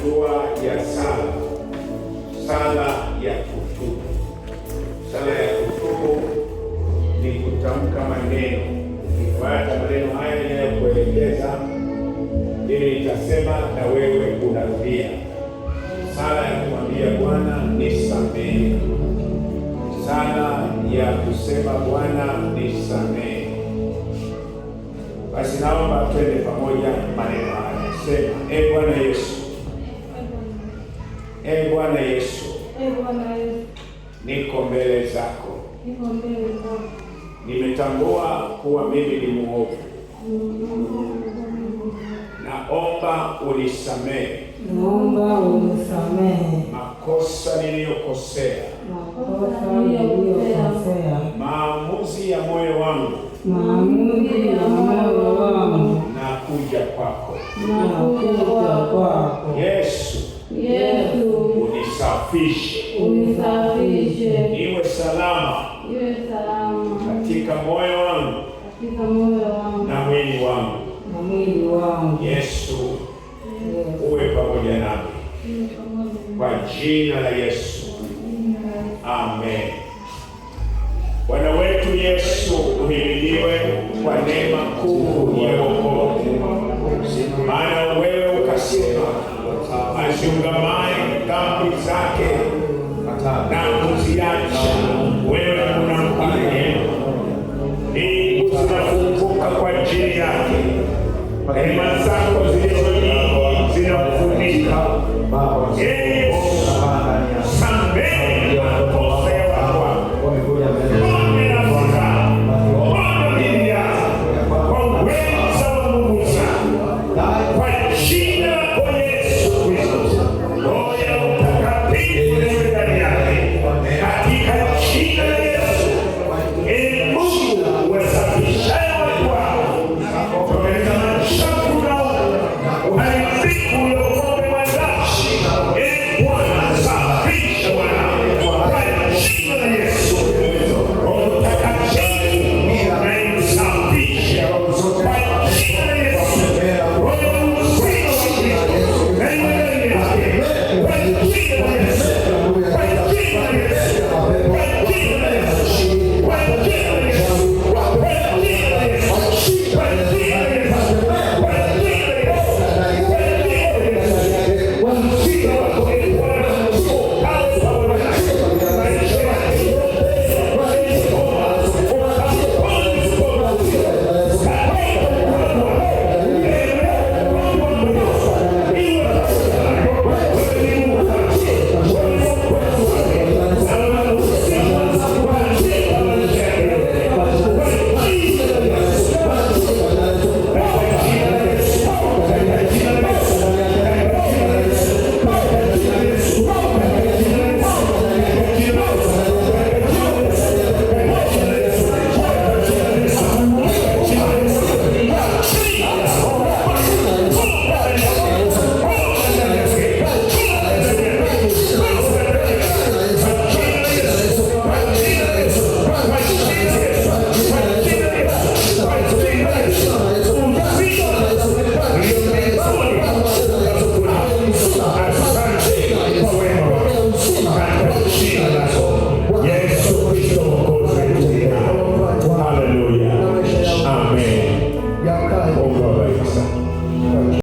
hatua ya sala ya kutubu. Sala ya kutubu ni kutamka maneno. Ukifuata maneno haya ninayokuelekeza, ili nitasema na wewe unarudia. Sala ya kumwambia Bwana nisamehe. Sala ya kusema Bwana nisamehe. Basi naomba twende pamoja maneno haya. Sema, e Bwana Yesu, e Bwana Yesu, niko mbele zako. Nimetambua kuwa mimi ni muovu. Naomba unisamehe makosa niliyokosea, maamuzi ya moyo wangu, nakuja kwako. Yesu, unisafishe niwe salama katika moyo wangu na mwili wangu. Yesu, uwe pamoja nami kwa jina la Yesu, amen. Bwana wetu Yesu uhimidiwe kwa neema kuu ya wokovu, maana wewe ukasema aziungamaye dhambi zake na kuziacha, wewe unampa rehema. Mbingu zinafunguka kwa ajili yake, rehema